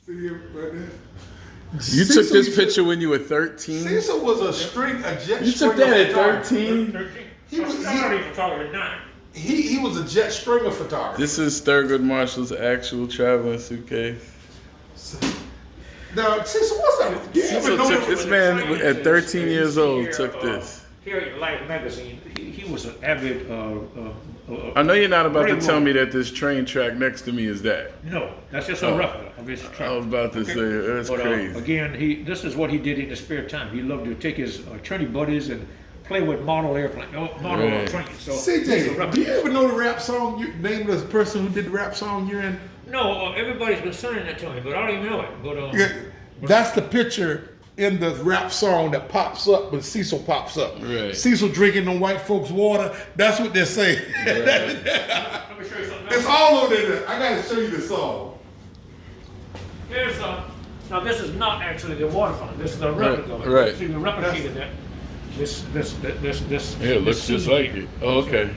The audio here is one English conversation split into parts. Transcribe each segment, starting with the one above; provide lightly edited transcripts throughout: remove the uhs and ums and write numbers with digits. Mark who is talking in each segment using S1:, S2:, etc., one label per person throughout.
S1: See him right there?
S2: You took this picture when you were 13?
S1: Cecil was a jet
S2: You took that at 13?
S3: 13. He was starting photographer at 9.
S1: He was a jet stringer photographer.
S2: This is Thurgood Marshall's actual traveling suitcase.
S1: Now, Cecil, what's that?
S2: This man at 13 years old took this.
S3: Here in Life magazine, he was an avid.
S2: I know you're not about to tell me that this train track next to me is that.
S3: No, that's just a replica of his track.
S2: I was about to say, that's crazy.
S3: Again, this is what he did in his spare time. He loved to take his attorney buddies and play with model airplanes, trains. So
S1: CJ, do you ever know the rap song? Name of the person who did the rap song you're in?
S3: No, everybody's been saying that to me, but I don't even know it. But
S1: that's the picture in the rap song that pops up when Cecil pops up.
S2: Right.
S1: Cecil drinking the white folks' water. That's what they're saying.
S3: Let me show you something else.
S1: It's all over there. I gotta show you the song.
S3: Here's now this is not actually the water fountain. This is a replica.
S2: Right.
S3: See, we replicated that. This.
S2: Yeah, it looks just like it. Oh, okay.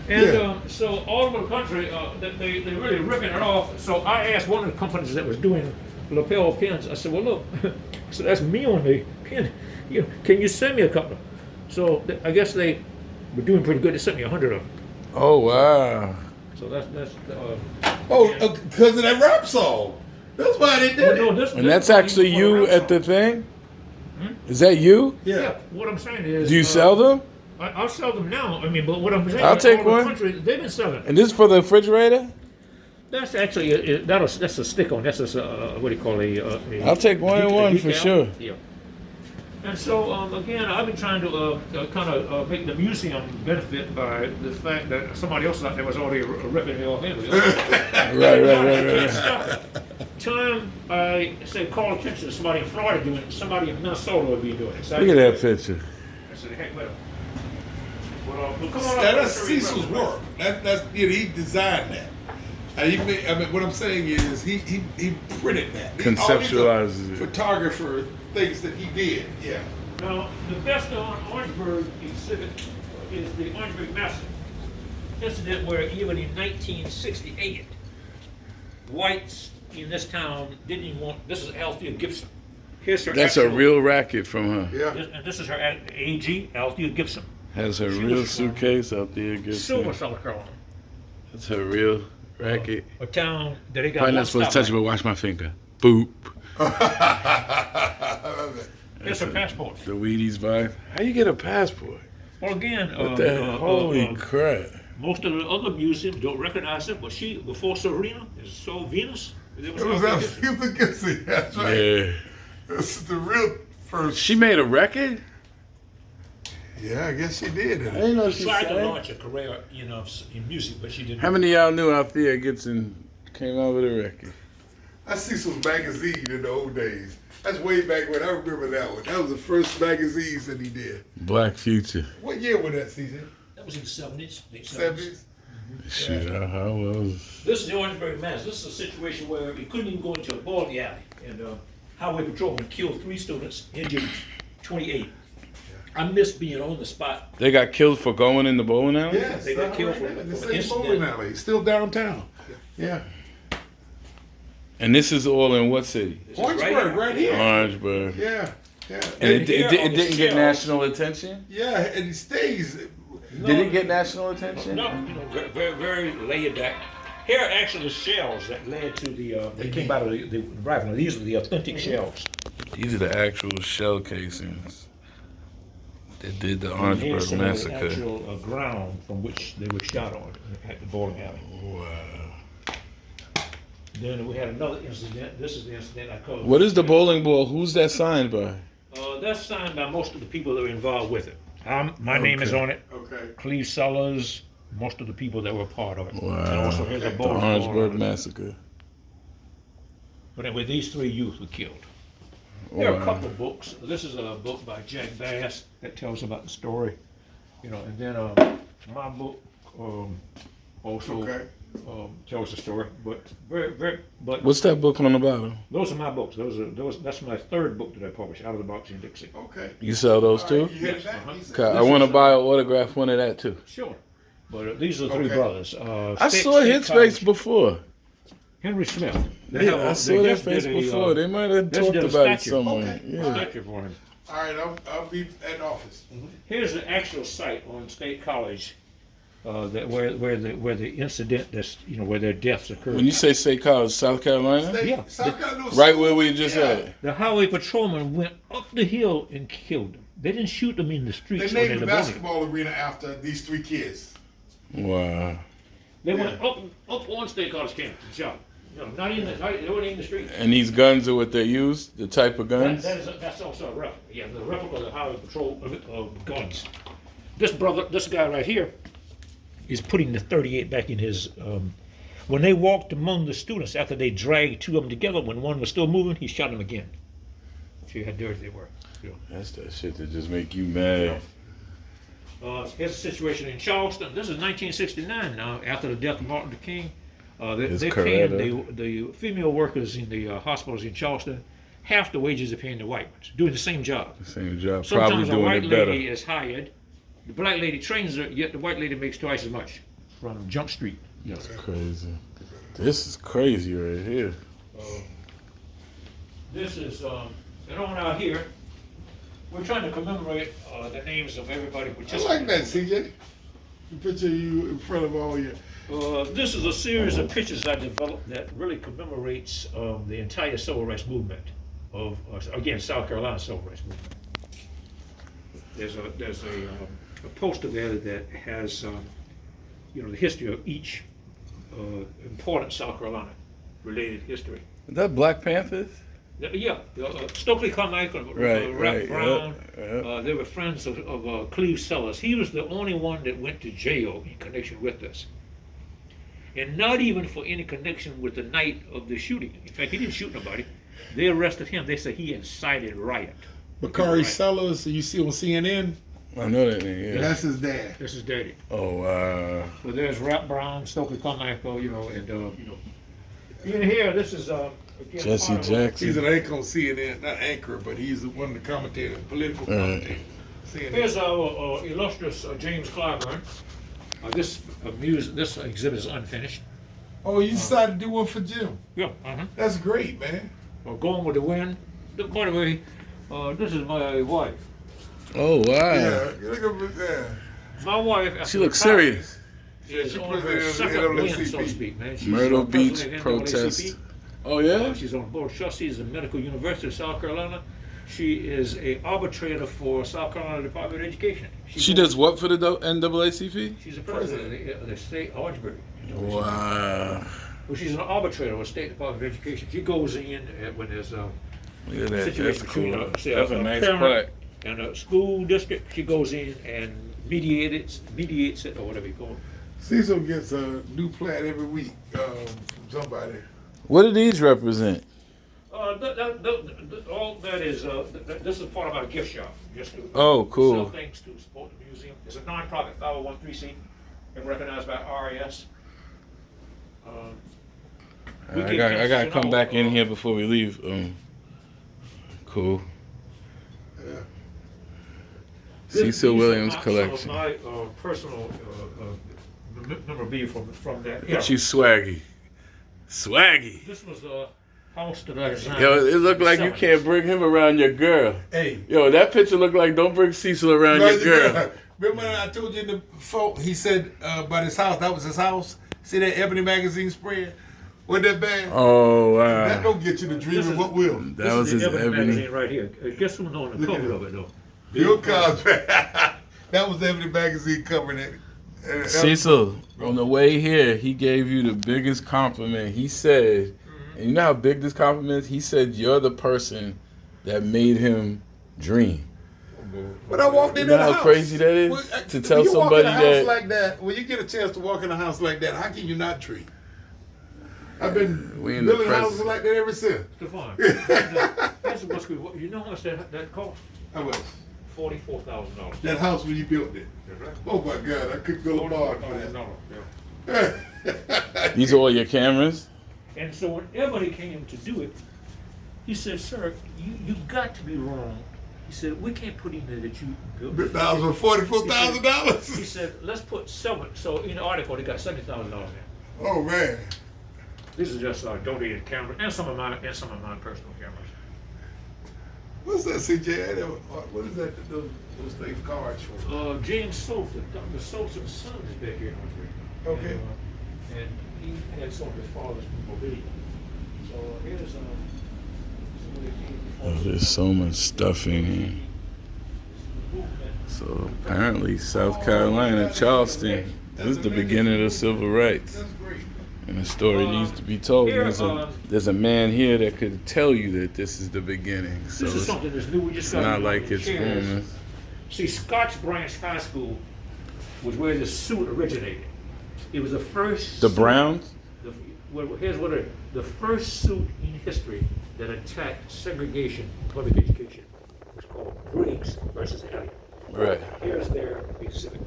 S3: And so all over the country, they really ripping it off. So I asked one of the companies that was doing lapel pins. I said, "Well, look, so that's me on the pin. Can you send me a couple?" So I guess they were doing pretty good. They sent me 100 of them.
S2: Oh, wow.
S3: So that's
S1: because of that rap song. That's why they did it.
S2: And that's actually you at the thing? Is that you?
S1: Yeah.
S3: What I'm saying is,
S2: Do you sell them?
S3: I'll sell them now. I mean, but what I'm saying,
S2: I'll take
S3: all
S2: one.
S3: The country, they've been selling.
S2: And this is for the refrigerator?
S3: That's actually that's a stick on. That's a what do you call
S2: I'll take one and one for sure.
S3: Yeah. And so again, I've been trying to kind of make the museum benefit by the fact that somebody else out there was already ripping me off anyway.
S2: Right.
S3: Time I say call attention to somebody in Florida doing it, somebody in Minnesota would be doing it. So
S2: Look at that picture.
S3: I said, heck with them.
S1: That's Cecil's work. That's he designed that. What I'm saying is he printed that.
S2: Conceptualizes it.
S1: Photographer things that he did. Yeah.
S3: Now, the best on Orangeburg exhibit is the Orangeburg Mess incident where even in 1968, whites in this town didn't even want, this is Althea Gibson. Here's her
S2: That's a real racket from her.
S1: Yeah.
S3: And this is her AG, Althea Gibson.
S2: Has her real suitcase out there.
S3: Silver, South Carolina.
S2: That's her real racket.
S3: A town that they got.
S2: Probably not supposed to touch it, but watch my finger. Boop.
S3: Here's her passport.
S2: The Wheaties vibe. How you get a passport?
S3: Well, again,
S2: holy crap.
S3: most of the other museums don't recognize it, but she, before Serena, is so Venus.
S1: It was Althea Gibson. That's right.
S2: Yeah.
S1: This is the real first.
S2: She made a record?
S1: Yeah, I guess she did.
S2: I didn't know
S3: She tried to launch a career, in music, but she didn't.
S2: How many of y'all knew Althea Gibson came out with a record?
S1: I Cecil's magazine in the old days. That's way back when. I remember that one. That was the first magazines that he did.
S2: Black Future.
S1: What year was that, Cecil?
S3: That was in the 70s. Late
S1: 70s?
S2: Shit, I was.
S3: This is the Orangeburg Mess. This is a situation where he couldn't even go into a bowling alley. And highway patrolman killed 3 students, injured 28. I miss being on the spot.
S2: They got killed for going in the bowling alley?
S1: Yes,
S3: They got killed for
S1: the
S3: an
S1: same bowling alley. Still downtown. Yeah.
S2: And this is all in what city?
S1: Orangeburg, right here.
S2: Orangeburg.
S1: Yeah.
S2: And it didn't get national attention?
S1: Yeah, and he stays.
S2: Did it get national attention?
S3: No, very, very laid back. Here are actually the shells that led to the, they came out of the rifle. These are the authentic shells.
S2: These are the actual shell casings that did the
S3: Here's
S2: Orangeburg
S3: some of the
S2: massacre.
S3: actual ground from which they were shot on at the bowling alley.
S2: Wow.
S3: Then we had another incident. This is the incident I called.
S2: What is the bowling ball? Who's that signed by?
S3: That's signed by most of the people that were involved with it. My name is on it.
S1: Okay.
S3: Cleve Sellers, most of the people that were part of it.
S2: Wow.
S3: And also here's a
S2: The
S3: bowling ball
S2: Orangeburg
S3: on it.
S2: massacre.
S3: But anyway, these 3 youth were killed. There are a couple of books. This is a book by Jack Bass that tells about the story. And then my book also tells the story. But but
S2: What's that book on the bottom?
S3: those are my books. That's my 3rd book that I published, Out of the Box in Dixie.
S1: Okay.
S2: You sell those too?
S1: You hit that?
S2: Okay, I want to buy an autograph one of that too.
S3: Sure. But these are the 3 brothers.
S2: I saw Headspace before.
S3: Henry Smith.
S2: I saw that face before. They might have talked about it somewhere.
S1: Okay.
S2: Yeah.
S3: Statue for him.
S1: All right, I'll be at the office.
S3: Here's the actual site on State College, where the incident where their deaths occurred.
S2: When you say State College, South Carolina,
S3: Yeah.
S1: South Carolina,
S2: right where we just at.
S3: The highway patrolman went up the hill and killed them. They didn't shoot them in the streets.
S1: They
S3: or in
S1: named
S3: the
S1: the
S3: building.
S1: basketball arena after these 3 kids.
S2: Wow.
S3: They went up on State College campus and shot. Not in they weren't in the street.
S2: And these guns are what they use? The type of guns?
S3: That's also a replica. Yeah, the replica of the highway patrol guns. This guy right here, is putting the 38 back in his. When they walked among the students after they dragged 2 of them together, when one was still moving, he shot them again. See how dirty they were.
S2: That's that shit that just make you mad.
S3: Here's a situation in Charleston. This is 1969 now, after the death of Martin Luther King. They're paying the female workers in the hospitals in Charleston half the wages they're paying the white ones, doing the same job.
S2: Same job,
S3: Sometimes
S2: probably
S3: a
S2: doing
S3: white
S2: it better.
S3: lady is hired, the black lady trains her, yet the white lady makes twice as much from Jump Street.
S2: That's crazy. This is crazy right here.
S3: This is, and on out here, we're trying to commemorate the names of everybody.
S1: I like that, CJ. The picture of you in front of all your.
S3: This is a series of pictures I developed that really commemorates the entire civil rights movement of, again, South Carolina civil rights movement. There's a poster there that has, the history of each important South Carolina related history.
S2: Is that Black Panthers?
S3: Yeah, Stokely Carmichael, Rap Brown, they were friends of Cleve Sellers. He was the only one that went to jail in connection with this. And not even for any connection with the night of the shooting. In fact, he didn't shoot nobody. They arrested him. They said he incited riot.
S1: Bakari Sellers, you see on CNN?
S2: I know that name, yeah.
S1: That's his dad.
S3: That's his daddy.
S2: Oh, wow.
S3: So there's Rap Brown, Stokely Carmichael, and in here, this is, again,
S2: Jesse Jackson.
S1: He's an anchor on CNN, not anchor, but he's one of the commentators, political commentators.
S3: Here's our illustrious James Clyburn. This exhibit is unfinished.
S1: Oh, you decided to do one for Jim?
S3: Yeah.
S1: That's great, man.
S3: Going with the wind. By the way, this is my wife.
S2: Oh, wow.
S1: Yeah, look at that.
S3: My wife.
S2: She looks serious.
S3: Is on her second win, so to speak, man. She's
S2: Myrtle Beach
S3: president of
S2: protest.
S3: NAACP.
S2: Oh, yeah?
S3: She's on board of trustees of Medical University of South Carolina. She is a arbitrator for South Carolina Department of Education.
S2: She does what for the NAACP?
S3: She's the president of the state Orangeburg.
S2: Wow.
S3: Well, she's an arbitrator with State Department of Education. She goes in when there's a
S2: Look at that.
S3: situation
S2: That's cool.
S3: between
S2: That's a nice
S3: parent
S2: plaque.
S3: and a school district. She goes in and mediates it, or whatever you call it.
S1: Cecil gets a new plat every week from somebody.
S2: What do these represent?
S3: All that is, this is part of our gift shop. Just to
S2: Cool.
S3: sell things to support the museum. It's a nonprofit 501(c)(3) and recognized by RIS.
S2: I gotta come back in here before we leave. Cool.
S1: Yeah.
S2: Cecil Williams collection.
S3: Some of my personal memorabilia from that.
S2: Look at you, swaggy. Swaggy.
S3: This was a house that I designed.
S2: Yo, it looked like you can't bring him around your girl.
S1: Hey.
S2: Yo, that picture looked like don't bring Cecil around your girl.
S1: Remember when I told you in the phone, he said about his house, that was his house? See that Ebony magazine spread? Wasn't that bad?
S2: Oh, wow.
S1: That don't get you to dream of what will.
S2: That was his
S3: Ebony
S2: Ebony.
S3: magazine right here. Guess who's on the cover of it, though?
S1: Bill Cosby. That was Ebony magazine covering it.
S2: Cecil, on the way here, he gave you the biggest compliment. He said, and you know how big this compliment is? He said, you're the person that made him dream.
S1: When I walked
S2: You
S1: into
S2: know
S1: the
S2: how
S1: house,
S2: crazy that is? To tell
S1: when you walk
S2: somebody
S1: in a house
S2: that.
S1: like that, when you get a chance to walk in a house like that, how can you not dream? I've been
S2: We in the
S1: building houses
S2: present.
S1: like that ever since.
S3: Stefan, that's what's good. You know how much that cost?
S1: How much?
S3: $44,000.
S1: That house when you built it. Oh my God, I couldn't go to bar for that.
S2: These are all your cameras?
S3: And so when Ebony came to do it, he said, "Sir, you got to be wrong." He said, "We can't put in there that you built this."
S1: That was for $44,000.
S3: He said, "Let's put 7." So in the article, they got $70,000 in.
S1: Oh man.
S3: These are just donated cameras and some of my personal cameras.
S1: What's that, CJ? What is that? Those things cards for?
S3: James Soap, the Soaps and Sons is back here in Orangeburg.
S1: Okay.
S3: And he had some of his father's mobility. So here's some of the
S2: Oh, there's so much stuff in here. So apparently South Carolina, Charleston, this is the beginning of civil rights.
S1: That's great.
S2: And the story needs to be told. There's a man here that could tell you that this is the beginning. So
S3: this is something that's new. We just
S2: it's
S3: got
S2: not like it's rumors.
S3: See, Scotch Branch High School was where the suit originated. It was the first.
S2: The Browns?
S3: Here's what the first suit in history that attacked segregation in public education was called Briggs versus Elliott.
S2: Right.
S3: Here's their exhibit.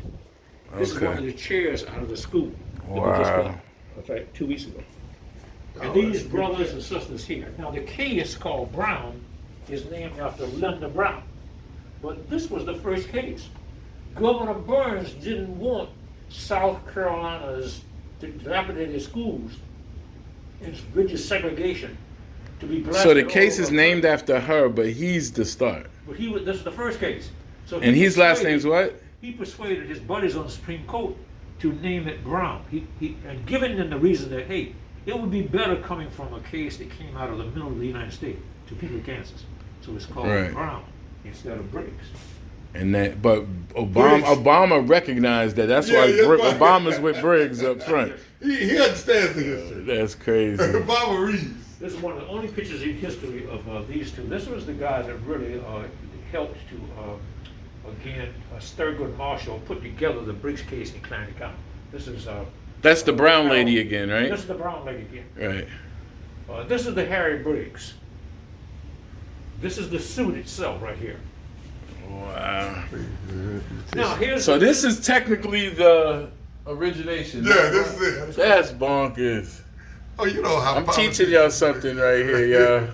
S3: This is one of the chairs out of the school.
S2: Wow.
S3: In fact, 2 weeks ago. And these brothers and sisters here. Now the case called Brown is named after Linda Brown. But this was the first case. Governor Burns didn't want South Carolina's dilapidated schools and rigid segregation to be blasted.
S2: So the case is named after her, but he's the start.
S3: But this is the first case. So
S2: And his last name's what?
S3: He persuaded his buddies on the Supreme Court to name it Brown. And giving them the reason that, hey, it would be better coming from a case that came out of the middle of the United States, Topeka, Kansas. So it's called Brown instead of Briggs.
S2: And that, but Obama recognized that. That's why Obama's with Briggs up front.
S1: He understands the history.
S2: That's crazy.
S1: Obama reads.
S3: This is one of the only pictures in history of these two. This was the guy that really helped to, again, Thurgood Marshall put together the Briggs case in Clarendon County. This is
S2: That's the brown lady again, right?
S3: This is the brown lady again.
S2: Right.
S3: This is the Harry Briggs. This is the suit itself right here.
S2: Wow.
S3: Now here's
S2: So this is technically the origination.
S1: Yeah, this is it.
S2: That's bonkers.
S1: Oh, you know how
S2: I'm teaching y'all something right here, y'all.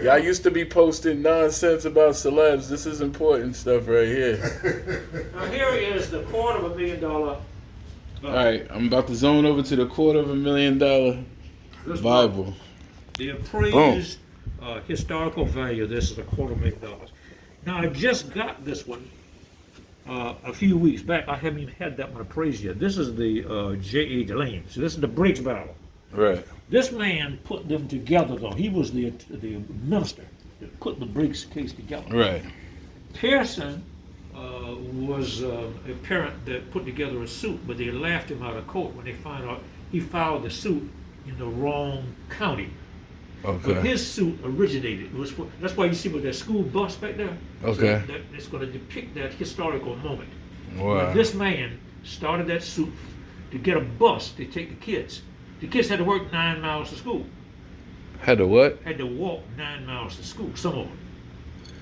S2: Y'all used to be posting nonsense about celebs. This is important stuff right here.
S3: Now here is the $250,000.
S2: All right, I'm about to zone over to the $250,000 Bible.
S3: The appraised historical value of this is $250,000. Now I just got this one a few weeks back. I haven't even had that one appraised yet. This is the J.A. Delane. So this is the Briggs battle.
S2: Right.
S3: This man put them together, though. He was the minister that put the Briggs case together.
S2: Right.
S3: Pearson was a parent that put together a suit, but they laughed him out of court when they found out he filed the suit in the wrong county.
S2: Okay.
S3: But his suit originated. That's why you see with that school bus back there.
S2: Okay.
S3: So it's going to depict that historical moment.
S2: Wow.
S3: When this man started that suit to get a bus to take the kids. The kids had to work 9 miles to school.
S2: Had to what?
S3: Had to walk 9 miles to school, some of them.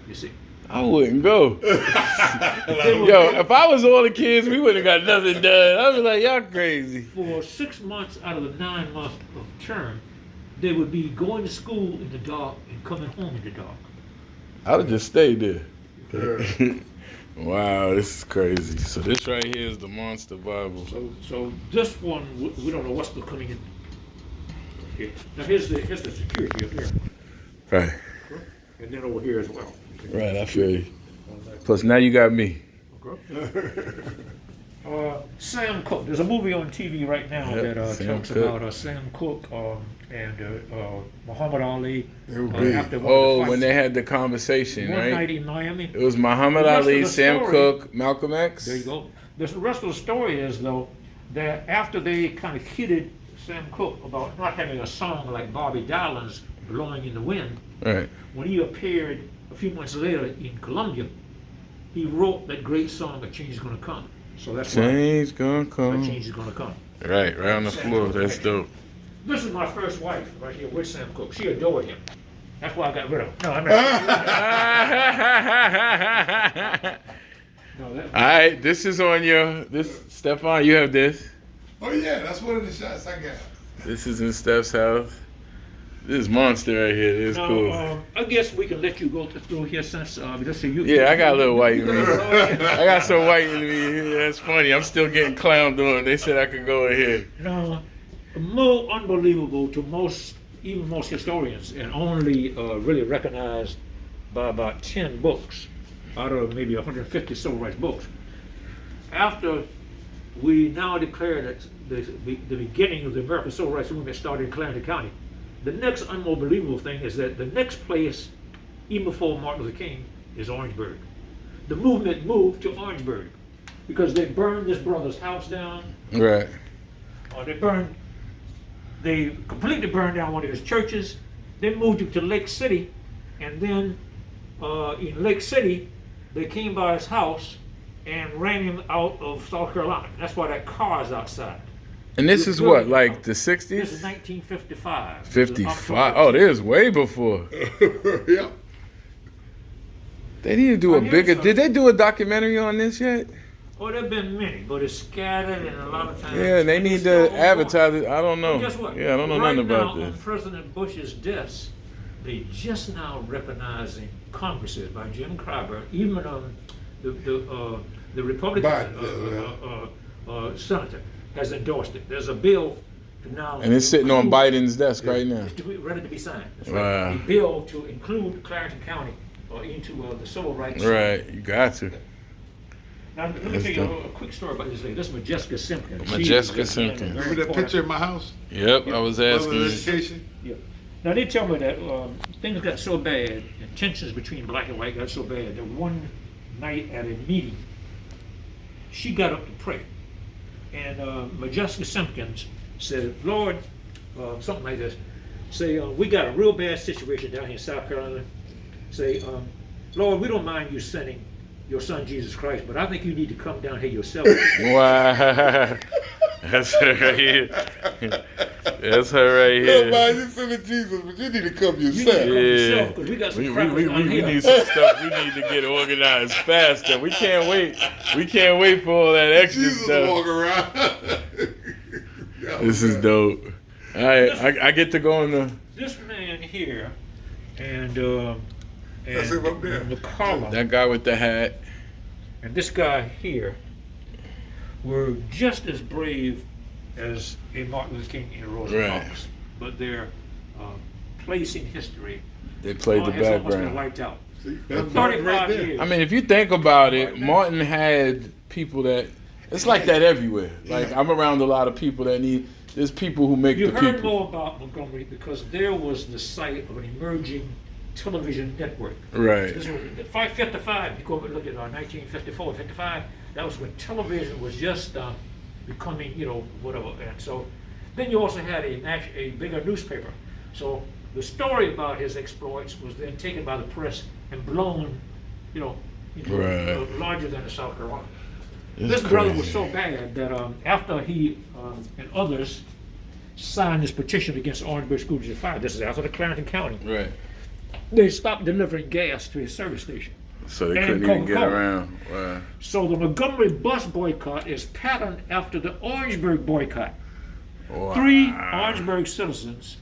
S3: You see.
S2: I wouldn't go. Yo, if I was all the kids, we wouldn't have got nothing done. I'd be like, y'all crazy.
S3: For 6 months out of the 9 months of term, they would be going to school in the dark and coming home in the dark.
S2: I would just stay there. Wow, this is crazy. So this right here is the Monster Bible.
S3: So this one, we don't know what's coming in. Okay. Now here's the security up here.
S2: Right.
S3: And then over here as well.
S2: Right, I feel you. Plus now you got me.
S3: Okay. Sam Cooke. There's a movie on TV right now that talks about Sam Cooke and Muhammad Ali. After
S2: when they had the conversation,
S3: one
S2: right?
S3: night in Miami.
S2: It was Muhammad Ali, Sam Cooke, Malcolm X.
S3: There you go. The rest of the story is, though, that after they kind of kidded Sam Cooke about not having a song like Bobby Dylan's Blowing in the Wind,
S2: Right.
S3: when he appeared a few months later in Colombia, he wrote that great song, A Change is Gonna Come. So that's
S2: Change gonna come.
S3: A Change is Gonna Come.
S2: Right on the floor. That's dope.
S3: This is my first wife right here with Sam Cooke. She adored him. That's why I got rid of him. No, I'm not.
S2: All right, this is on Stefan, you have this.
S1: Oh yeah, that's one of the shots I got.
S2: This is in Steph's house. This is Monster right here. This is cool.
S3: I guess we can let you go through here since just so you.
S2: Yeah, I got a little white in me. I got some white in me. That's funny. I'm still getting clowned on. They said I could go in here.
S3: No, more unbelievable to most, even most historians, and only really recognized by about 10 books out of maybe 150 civil rights books. After we now declare that the beginning of the American Civil Rights Movement started in Clarendon County, the next unbelievable thing is that the next place, even before Martin Luther King, is Orangeburg. The movement moved to Orangeburg because they burned this brother's house down.
S2: Right.
S3: They completely burned down one of his churches. They moved him to Lake City, and then in Lake City, they came by his house and ran him out of South Carolina. That's why that car is outside.
S2: And this is what, like the 60s?
S3: This is 1955.
S2: 55. Oh, this is way before.
S1: Yeah.
S2: They need to do a bigger. Did they do a documentary on this yet?
S3: Oh, there have been many, but it's scattered and a lot of times.
S2: Yeah, they need to advertise it. I don't know.
S3: Well, guess what?
S2: Yeah, I don't know
S3: right
S2: nothing about
S3: now,
S2: this.
S3: On President Bush's desk, they just now recognizing Congresses by Jim Clyburn, even the Republican senator has endorsed it. There's a bill to now.
S2: And it's sitting on Biden's desk right now.
S3: It's ready to be signed. That's
S2: Wow.
S3: right. A bill to include Clarendon County into the civil rights.
S2: Right, you got to.
S3: Now, let me tell you a quick story about this lady. This is Majeska Simpkins.
S2: Majeska Simpkins.
S1: Remember that picture in my house?
S2: Yep, I was asking
S1: Mother
S2: you.
S1: education?
S3: Yeah. Now they tell me that things got so bad, and tensions between black and white got so bad that one night at a meeting, she got up to pray, and Majeska Simpkins said, "Lord," something like this, say, "We got a real bad situation down here in South Carolina. Say, Lord, we don't mind you sending your son Jesus Christ, but I think you need to come down here yourself."
S2: Wow. That's her right here. That's her right
S1: No,
S2: here.
S1: man, you sending Jesus, but you need to come
S3: You need to
S1: yourself.
S3: come
S2: Yeah.
S3: yourself, 'cause we got some crackers down
S2: We
S3: here.
S2: need some stuff. We need to get organized faster. We can't wait. We can't wait for all that extra
S1: Jesus
S2: stuff.
S1: walk around.
S2: This is dope. All right, I get to go on the.
S3: This man here, and
S1: That's him up there.
S3: McCollum,
S2: That guy with the hat.
S3: and this guy here were just as brave as a Martin Luther King and Rosa
S2: Right.
S3: Parks, but their place in history
S2: They played the
S3: has almost been
S2: background.
S3: wiped out.
S1: See, that's
S3: 35
S1: right there.
S3: years.
S2: I mean, if you think about it, Martin had people that. It's like that everywhere. Like I'm around a lot of people that need. There's people who make
S3: You
S2: the
S3: heard
S2: people.
S3: more about Montgomery because there was the site of an emerging television network.
S2: Right.
S3: This was 55. You go and look at 1954, 55. That was when television was just becoming, whatever. And so, then you also had a bigger newspaper. So the story about his exploits was then taken by the press and blown, into
S2: Right.
S3: larger than the South Carolina.
S2: It's
S3: This brother was
S2: crazy.
S3: so bad that after he and others signed this petition against Orangeburg School District 5, this is after the Clarendon County,
S2: Right.
S3: they stopped delivering gas to his service station.
S2: So they
S3: And
S2: couldn't even get
S3: Coca-Cola.
S2: around. Wow.
S3: So the Montgomery Bus Boycott is patterned after the Orangeburg boycott.
S2: Wow.
S3: 3 Orangeburg citizens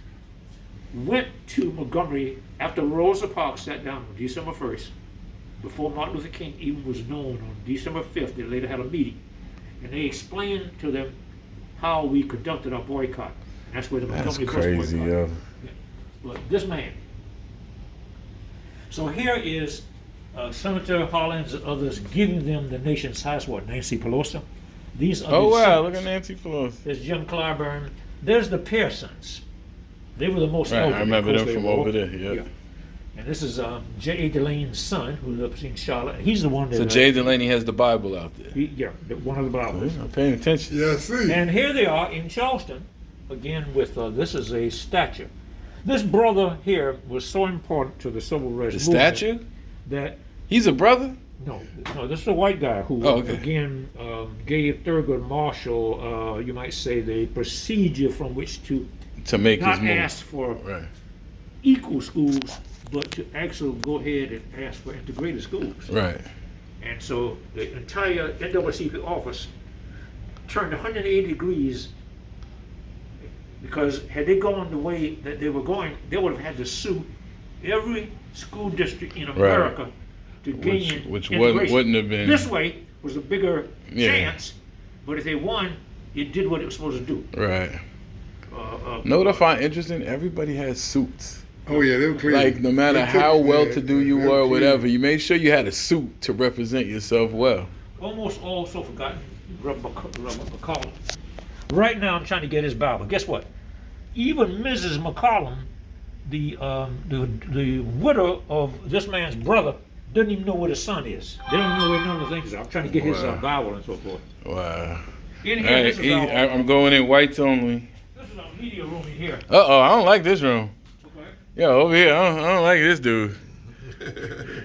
S3: went to Montgomery after Rosa Parks sat down on December 1st, before Martin Luther King even was known on December 5th. They later had a meeting, and they explained to them how we conducted our boycott. And that's where the
S2: That's
S3: Montgomery
S2: crazy,
S3: Bus Boycott.
S2: yo.
S3: But this man. So here is Senator Hollins and others giving them the nation's highest award. Nancy Pelosi. These are
S2: Oh
S3: the
S2: wow!
S3: senators.
S2: Look at Nancy Pelosi.
S3: There's Jim Clyburn. There's the Pearsons. They were the most
S2: Right, I
S3: elderly.
S2: remember
S3: Of course
S2: them
S3: they
S2: from
S3: were.
S2: over there, yep.
S3: And this is J.A. Delane's son, who lives in Charlotte. He's the one that.
S2: So Jay Delaney has the Bible out there.
S3: One of the Bibles.
S2: I'm paying attention.
S1: Yeah, see.
S3: And here they are in Charleston, again with this is a statue. This brother here was so important to the civil rights
S2: The
S3: movement
S2: statue?
S3: that
S2: He's a brother?
S3: no, this is a white guy who
S2: Oh, okay.
S3: again gave Thurgood Marshall, you might say, the procedure from which to
S2: To make his
S3: not
S2: move.
S3: ask for
S2: Right.
S3: equal schools, but to actually go ahead and ask for integrated schools.
S2: Right.
S3: And so the entire NAACP office turned 180 degrees because had they gone the way that they were going, they would have had to sue every school district in America to gain
S2: Which
S3: integration.
S2: wouldn't have been.
S3: This way was a bigger
S2: Yeah.
S3: chance, but if they won, it did what it was supposed to do.
S2: Right. Know what I find interesting? Everybody has suits.
S1: Oh yeah, they were clean.
S2: Like no matter
S1: They
S2: how
S1: took-
S2: well-to-do
S1: yeah,
S2: you
S1: they
S2: were, or
S1: clean.
S2: whatever, you made sure you had a suit to represent yourself well.
S3: Almost also forgotten Reverend McCollum. Right now, I'm trying to get his Bible. Guess what? Even Mrs. McCollum, the widow of this man's brother, doesn't even know where the son is. They don't know where none of the things are. I'm trying to get his
S2: Wow.
S3: Bible and so forth.
S2: Wow.
S3: In
S2: All
S3: here,
S2: right,
S3: this is our,
S2: I'm going in whites only.
S3: this is our media room in here.
S2: I don't like this room.
S3: Okay.
S2: Yo, over here, I don't like this dude.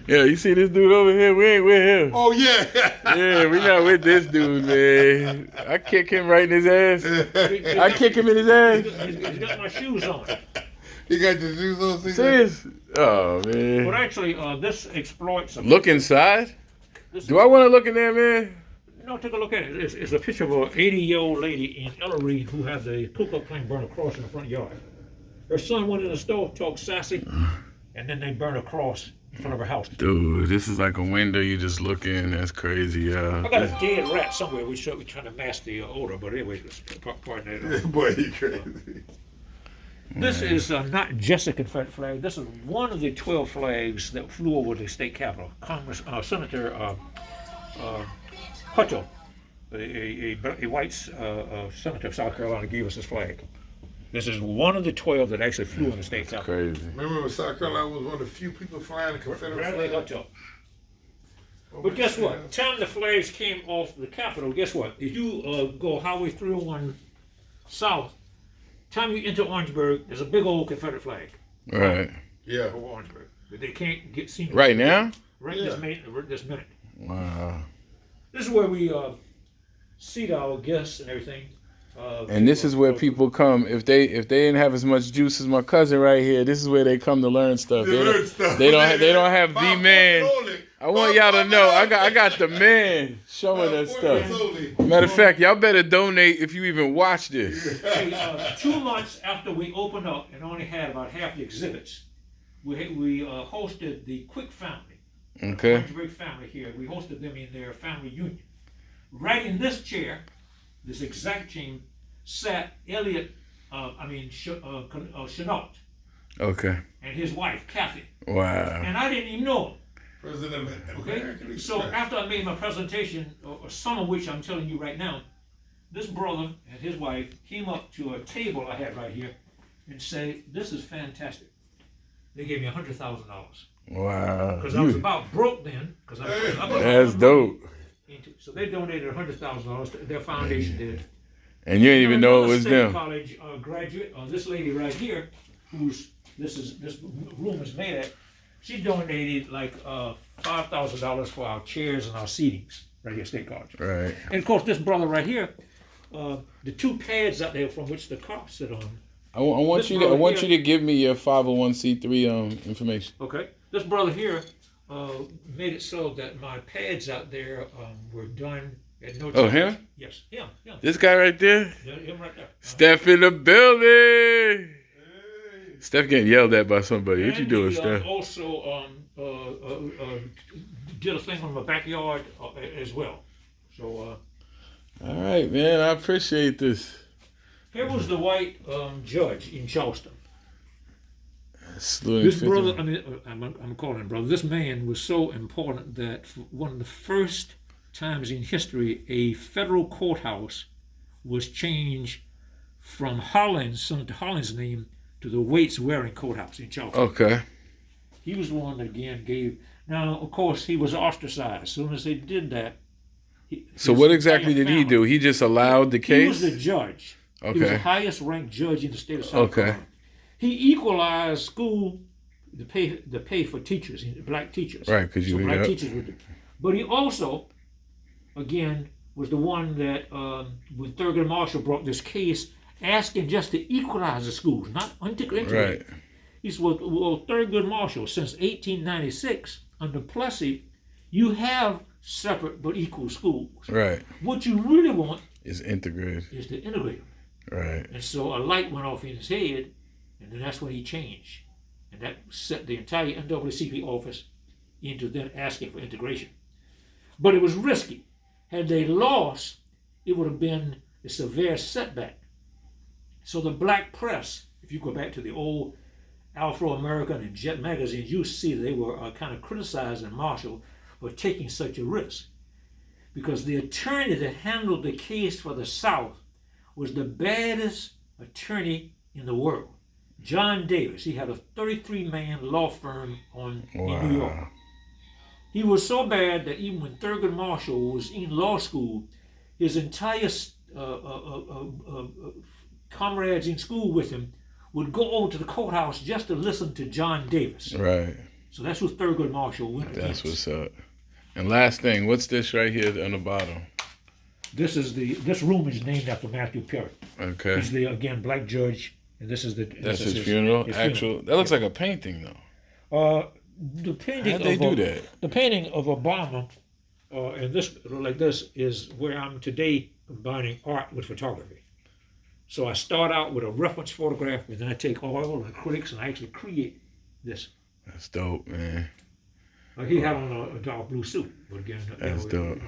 S2: Yeah, you see this dude over here? We ain't with him.
S1: Oh yeah.
S2: Yeah, we not with this dude, man. I kick him right in his ass. I kick him in his ass.
S3: He's got my shoes on.
S1: He got the shoes on. See that?
S2: Serious? Oh,
S3: But
S2: man.
S3: actually, this exploits.
S2: Look inside?
S3: This,
S2: Do I want to look in there, man?
S3: No, take a look at it. It's a picture of an 80-year-old lady in Ellery who had the Ku Klux Klan burn a cross in the front yard. Her son went in the store, talked sassy, and then they burned a cross in front of her house.
S2: Dude, this is like a window you just look in. That's crazy,
S3: I got a dead rat somewhere. We're trying to mask the odor, but anyway, pardon that.
S1: Boy, he crazy.
S3: This is not just a Confederate flag. This is one of the 12 flags that flew over the state capitol. Senator Hutto, a white senator of South Carolina, gave us this flag. This is one of the 12 that actually flew in the state capitol.
S2: crazy.
S1: Remember when South Carolina was one of the few people flying the Confederate
S3: Bradley
S1: flag?
S3: Hutto. But guess what? Time the flags came off the Capitol, guess what? If you go Highway 301 south, time you enter Orangeburg, there's a big old Confederate flag
S2: Right.
S1: Yeah.
S3: over Orangeburg. But they can't get seen.
S2: Right now?
S3: Right
S1: Yeah.
S3: this minute.
S2: Wow.
S3: This is where we seat our guests and everything.
S2: And this is where people come. If they didn't have as much juice as my cousin right here, this is where they come to learn stuff. They don't have the man. I want y'all to know I got the man showing us stuff. Matter of fact, y'all better donate if you even watch this.
S3: Hey, 2 months after we opened up and only had about half the exhibits, we hosted the Quick family,
S2: Okay.
S3: Orangeburg family here. We hosted them in their family union. Right in this chair, this exact team, sat Elliot, Chenault,
S2: Okay.
S3: and his wife, Kathy.
S2: Wow.
S3: And I didn't even know him.
S1: President of
S3: Okay?
S1: American
S3: So
S1: Express.
S3: after I made my presentation, or some of which I'm telling you right now, this brother and his wife came up to a table I had right here and say, "This is fantastic." They gave me $100,000
S2: Wow.
S3: because I was about broke then. Because
S2: That's dope.
S3: So they donated $100,000. Their foundation did.
S2: And you didn't even know it
S3: Another
S2: was
S3: State
S2: them.
S3: College graduate, this lady right here, who's this room is made at. She donated like $5,000 for our chairs and our seatings right here, at State College.
S2: Right.
S3: And of course, this brother right here, the 2 pads out there from which the cops sit on.
S2: I want you to give me your 501c3 information.
S3: Okay, this brother here made it so that my pads out there were done at no charge.
S2: Oh, him?
S3: Yes, him.
S2: This guy right there?
S3: Yeah, him right there.
S2: Steph in the building. Steph getting yelled at by somebody. What you
S3: And
S2: doing,
S3: he,
S2: Steph?
S3: Also did a thing on my backyard as well. So
S2: All right, man. I appreciate this.
S3: here was the white judge in Charleston.
S2: Saluting
S3: This
S2: 50.
S3: brother, I'm calling him brother. This man was so important that for one of the first times in history, a federal courthouse was changed from Senator Hollins' name to the Waits-Waring Courthouse in Charleston.
S2: Okay.
S3: He was the one that again gave. Now, of course, he was ostracized. As soon as they did that.
S2: So what exactly did he do? He just allowed the case?
S3: He was the judge. He was the
S2: Okay.
S3: highest ranked judge in the state of South Carolina. He equalized school, the pay for teachers, black teachers.
S2: Right, because
S3: So
S2: you
S3: black
S2: got
S3: teachers would do. But he also, again, was the one that when Thurgood Marshall brought this case asking just to equalize the schools, not integrate.
S2: right.
S3: He said, well, Thurgood Marshall, since 1896, under Plessy, you have separate but equal schools.
S2: Right.
S3: What you really want
S2: It's integrated.
S3: is to integrate them.
S2: Right.
S3: And so a light went off in his head, and then that's when he changed. And that set the entire NAACP office into then asking for integration. But it was risky. Had they lost, it would have been a severe setback. So the black press, if you go back to the old Afro-American and Jet magazines, you see they were kind of criticizing Marshall for taking such a risk. Because the attorney that handled the case for the South was the baddest attorney in the world. John Davis. He had a 33-man law firm in New York. He was so bad that even when Thurgood Marshall was in law school, his entire comrades in school with him would go over to the courthouse just to listen to John Davis.
S2: Right.
S3: So that's what Thurgood Marshall went against.
S2: That's what's up. And last thing, what's this right here on the bottom?
S3: This room is named after Matthew Perry.
S2: Okay.
S3: He's the black judge, and this is
S2: That's his funeral. That looks like a painting though.
S3: The painting.
S2: How'd they do that?
S3: The painting of Obama, and this is where I'm today combining art with photography. So I start out with a reference photograph, and then I take oil and acrylics, and I actually create this.
S2: That's dope, man.
S3: He had on a dark blue suit, but again,
S2: that's dope.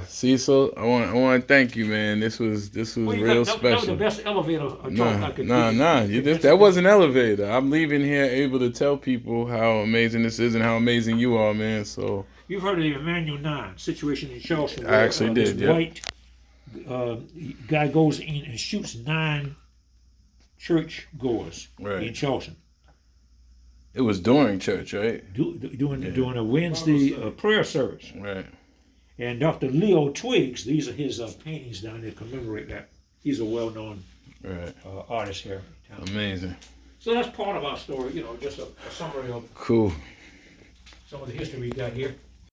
S2: Cecil, I want to thank you, man. This was real special.
S3: That was the best elevator talk I could do.
S2: That wasn't elevator. I'm leaving here able to tell people how amazing this is and how amazing you are, man. So
S3: you've heard of the Emmanuel 9 situation in Charleston.
S2: I actually did.
S3: This white guy goes in and shoots 9 church goers in Charleston.
S2: It was during church, right?
S3: During a Wednesday prayer service.
S2: Right.
S3: And Dr. Leo Twiggs, these are his paintings down there to commemorate that. He's a well-known artist here in town.
S2: Amazing.
S3: So that's part of our story, just a summary of
S2: cool.
S3: Some of the history we got here.